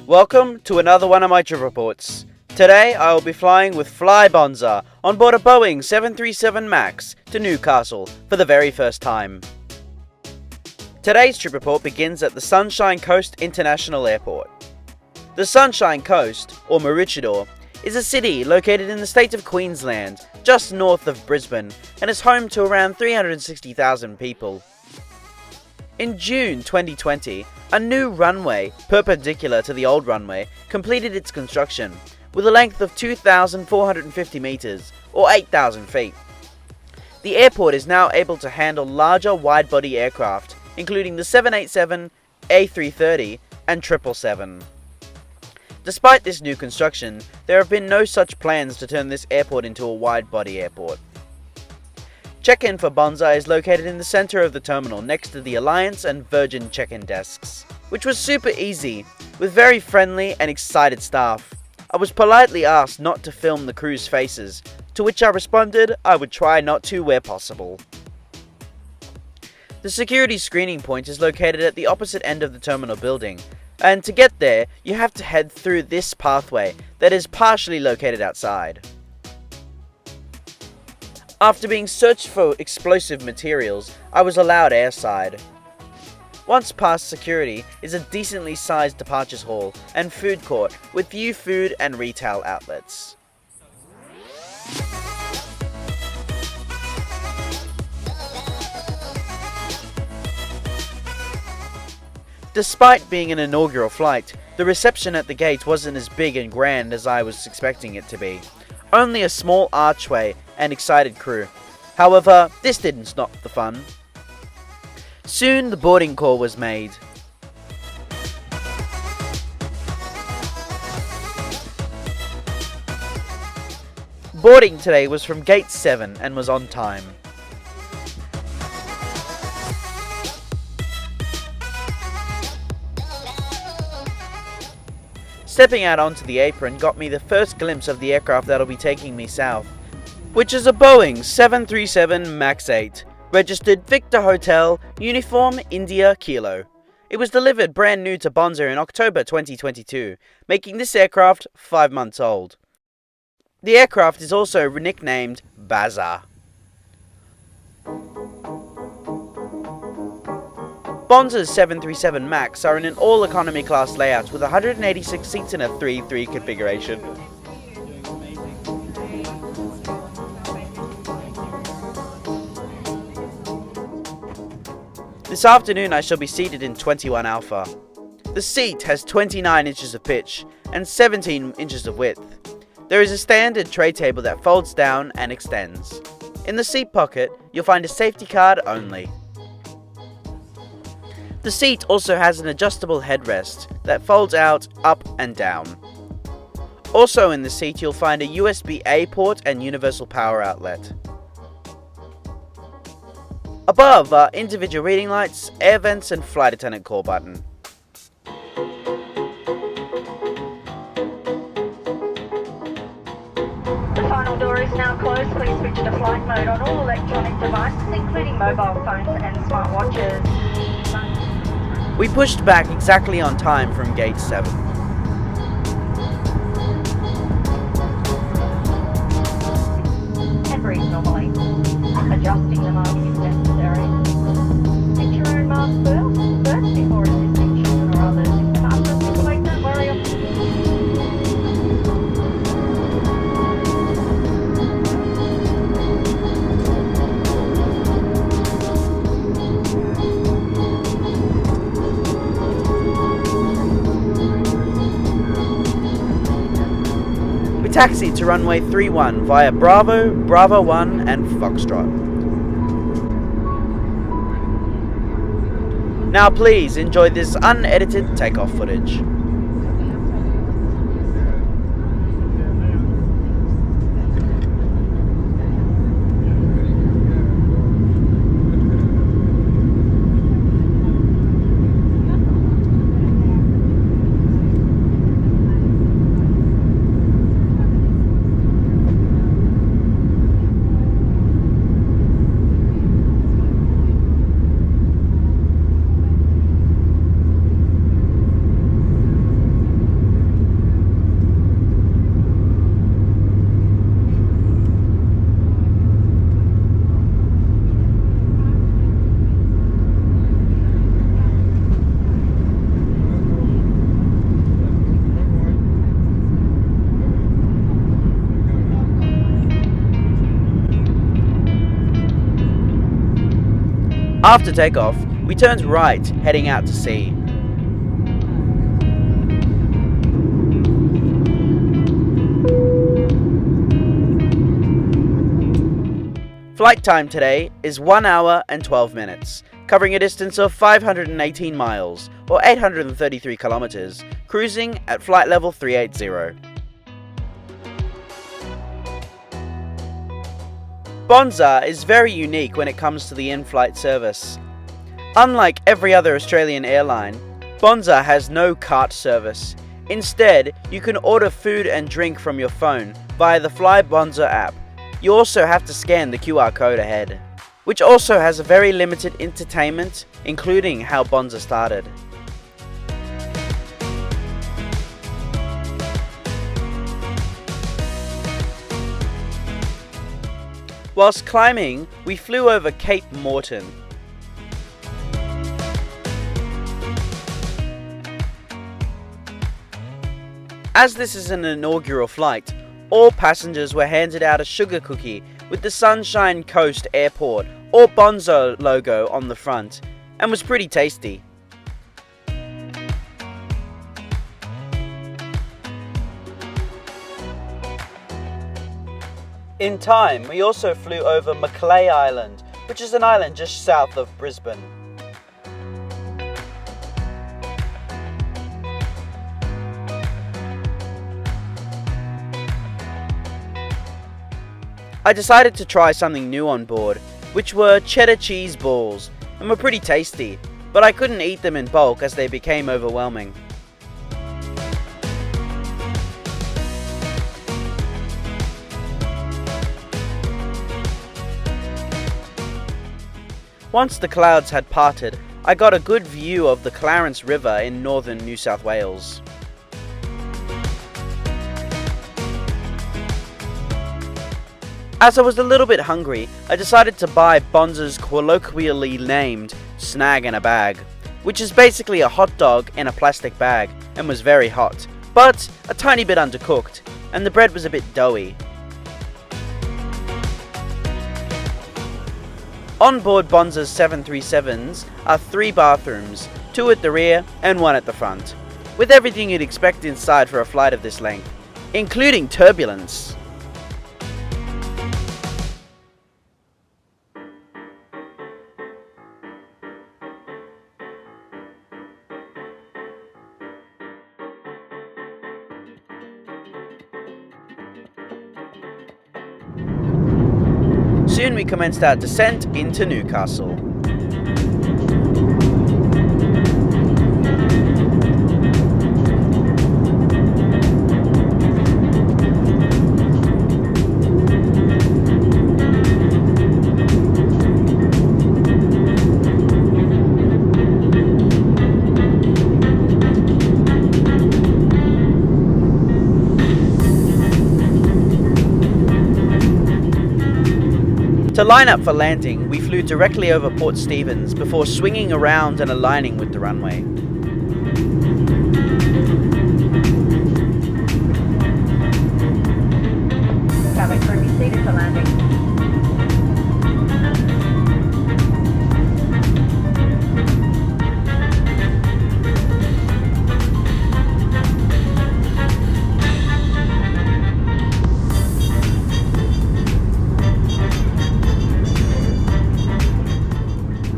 Welcome to another one of my trip reports. Today I will be flying with FlyBonza on board a Boeing 737 MAX to Newcastle for the very first time. Today's trip report begins at the Sunshine Coast International Airport. The Sunshine Coast, or Maroochydore, is a city located in the state of Queensland, just north of Brisbane, and is home to around 360,000 people. In June 2020, a new runway, perpendicular to the old runway, completed its construction, with a length of 2,450 metres, or 8,000 feet. The airport is now able to handle larger wide-body aircraft, including the 787, A330 and 777. Despite this new construction, there have been no such plans to turn this airport into a wide-body airport. Check-in for Bonza is located in the centre of the terminal next to the Alliance and Virgin check-in desks, which was super easy, with very friendly and excited staff. I was politely asked not to film the crew's faces, to which I responded I would try not to where possible. The security screening point is located at the opposite end of the terminal building, and to get there, you have to head through this pathway that is partially located outside. After being searched for explosive materials, I was allowed airside. Once past security is a decently sized departures hall and food court with few food and retail outlets. Despite being an inaugural flight, the reception at the gate wasn't as big and grand as I was expecting it to be. Only a small archway and excited crew. However, this didn't stop the fun. Soon the boarding call was made. Boarding today was from Gate 7 and was on time. Stepping out onto the apron got me the first glimpse of the aircraft that'll be taking me south, which is a Boeing 737 MAX 8, registered Victor Hotel, Uniform India Kilo. It was delivered brand new to Bonza in October 2022, making this aircraft 5 months old. The aircraft is also nicknamed Baza. Bonza's 737 MAX are in an all-economy class layout with 186 seats in a 3-3 configuration. This afternoon I shall be seated in 21 Alpha. The seat has 29 inches of pitch and 17 inches of width. There is a standard tray table that folds down and extends. In the seat pocket, you'll find a safety card only. The seat also has an adjustable headrest that folds out, up and down. Also in the seat you'll find a USB-A port and universal power outlet. Above are individual reading lights, air vents and flight attendant call button. The final door is now closed. Please switch to flight mode on all electronic devices, including mobile phones and smartwatches. We pushed back exactly on time from Gate 7. And breathe normally. Adjusting the mask if necessary. Take your own mask first before assisting children or others. If the mask doesn't look like, don't worry. Taxi to runway 31 via Bravo, Bravo 1 and Foxtrot. Now please enjoy this unedited takeoff footage. After takeoff, we turned right, heading out to sea. Flight time today is 1 hour and 12 minutes, covering a distance of 518 miles, or 833 kilometers, cruising at flight level 380. Bonza is very unique when it comes to the in-flight service. Unlike every other Australian airline, Bonza has no cart service. Instead, you can order food and drink from your phone via the FlyBonza app. You also have to scan the QR code ahead, which also has a very limited entertainment, including how Bonza started. Whilst climbing, we flew over Cape Morton. As this is an inaugural flight, all passengers were handed out a sugar cookie with the Sunshine Coast Airport or Bonza logo on the front, and was pretty tasty. In time, we also flew over Macleay Island, which is an island just south of Brisbane. I decided to try something new on board, which were cheddar cheese balls, and were pretty tasty, but I couldn't eat them in bulk as they became overwhelming. Once the clouds had parted, I got a good view of the Clarence River in northern New South Wales. As I was a little bit hungry, I decided to buy Bonza's colloquially named Snag in a Bag, which is basically a hot dog in a plastic bag and was very hot, but a tiny bit undercooked, and the bread was a bit doughy. On board Bonza's 737s are 3 bathrooms, 2 at the rear and 1 at the front, with everything you'd expect inside for a flight of this length, including turbulence. Soon we commenced our descent into Newcastle. To line up for landing, we flew directly over Port Stephens before swinging around and aligning with the runway. Cabin crew, be seated for landing.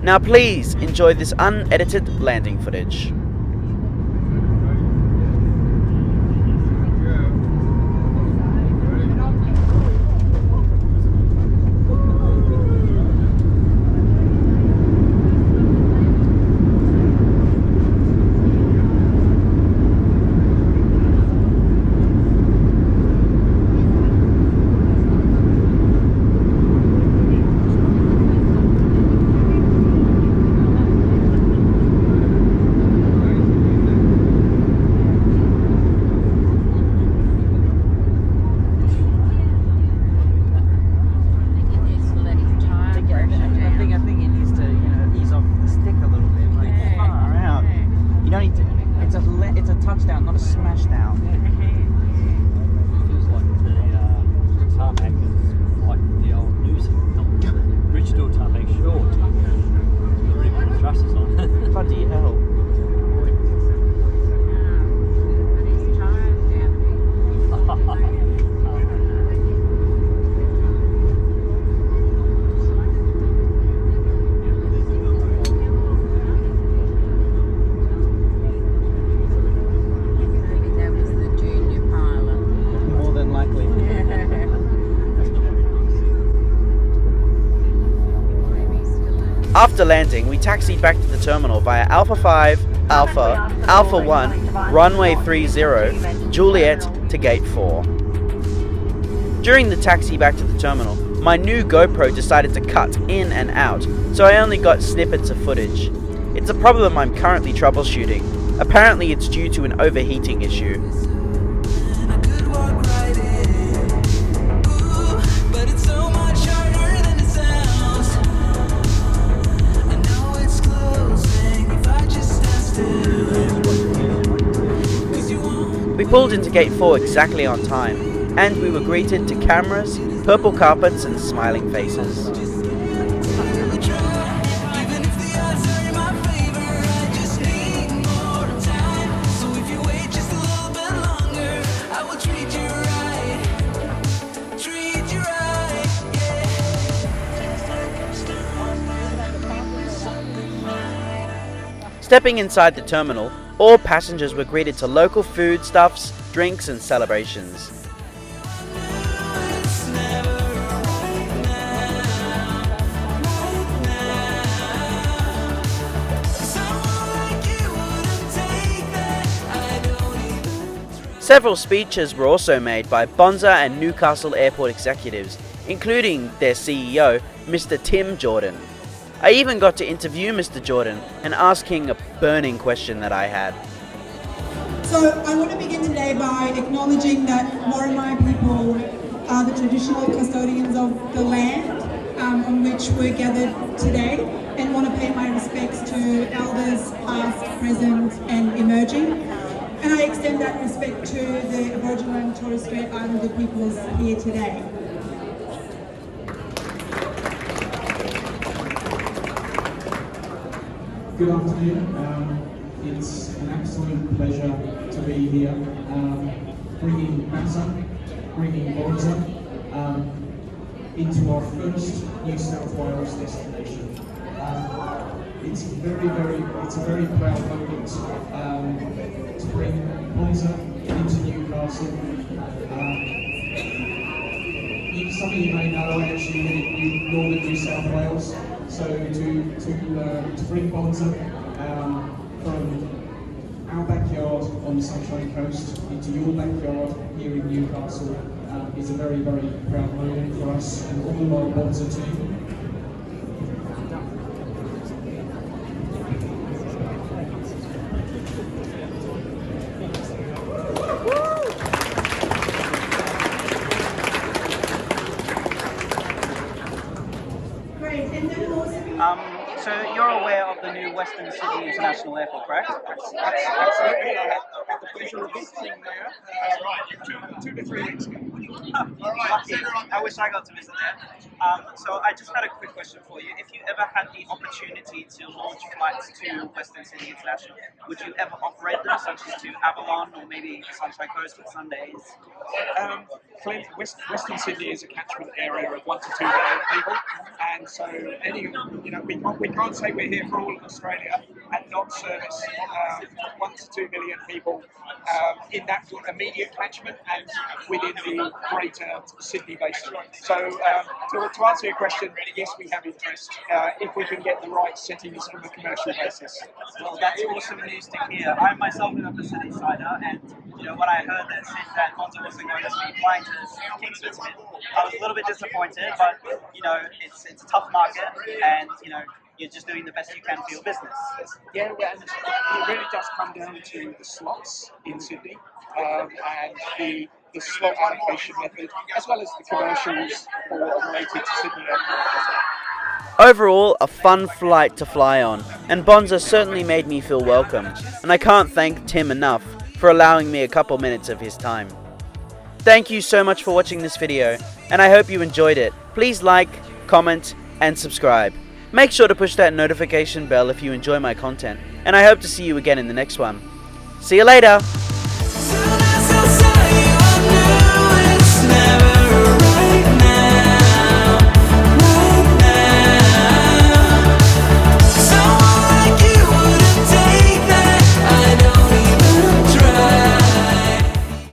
Now please enjoy this unedited landing footage. It's a touchdown, not a smashdown. Feels like the tarmac is like the old New Zealand. Original tarmac short. thrusters on. Bloody hell. More than likely. After landing, we taxied back to the terminal via Alpha 5, Alpha 1, runway 30, Juliet to gate 4. During the taxi back to the terminal, my new GoPro decided to cut in and out, so I only got snippets of footage. It's a problem I'm currently troubleshooting. Apparently it's due to an overheating issue. We pulled into gate 4 exactly on time, and we were greeted to cameras, purple carpets and smiling faces. Stepping inside the terminal, all passengers were greeted to local foodstuffs, drinks and celebrations. Several speeches were also made by Bonza and Newcastle airport executives, including their CEO, Mr. Tim Jordan. I even got to interview Mr. Jordan and ask him a burning question that I had. So I want to begin today by acknowledging that Worimi people are the traditional custodians of the land on which we're gathered today, and want to pay my respects to elders past, present and emerging. And I extend that respect to the Aboriginal and Torres Strait Islander peoples here today. Good afternoon. It's an absolute pleasure to be here, bringing Bonza into our first New South Wales destination. It's a very proud moment to bring Bonza into Newcastle. Some of you may know I actually live in northern New South Wales. So to bring Bonza from our backyard on the Sunshine Coast into your backyard here in Newcastle is a very proud moment for us and all of our Bonza team. So you're aware of the new Western Sydney International Airport, correct? Absolutely. I had the pleasure of visiting there 2 to 3 weeks ago. Lucky. I wish I got to visit there. So I just had a quick question for you. If you ever had the opportunity to launch flights to Western Sydney International, would you ever operate them, such as to Avalon or maybe Sunshine Coast with Sundays? Western Sydney is a catchment area of 1 to 2 million people, and so we can't say we're here for all of Australia and not service 1 to 2 million people in that immediate catchment and within the greater Sydney basin. So to answer your question, yes, we have interest if we can get the right settings from a commercial basis. Well, that's awesome news to hear. I myself am a Pacific Sider, and when I heard that said that Bonza wasn't going to be flying to Kingsford, I was a little bit disappointed, but it's a tough market, and you're just doing the best you can for your business. Yeah, well, and it really does come down to the slots in Sydney and the slot allocation method, as well as the commercials related to Sydney Airport as well. Overall, a fun flight to fly on, and Bonza certainly made me feel welcome, and I can't thank Tim enough for allowing me a couple minutes of his time. Thank you so much for watching this video, and I hope you enjoyed it. Please like, comment, and subscribe. Make sure to push that notification bell if you enjoy my content, and I hope to see you again in the next one. See you later!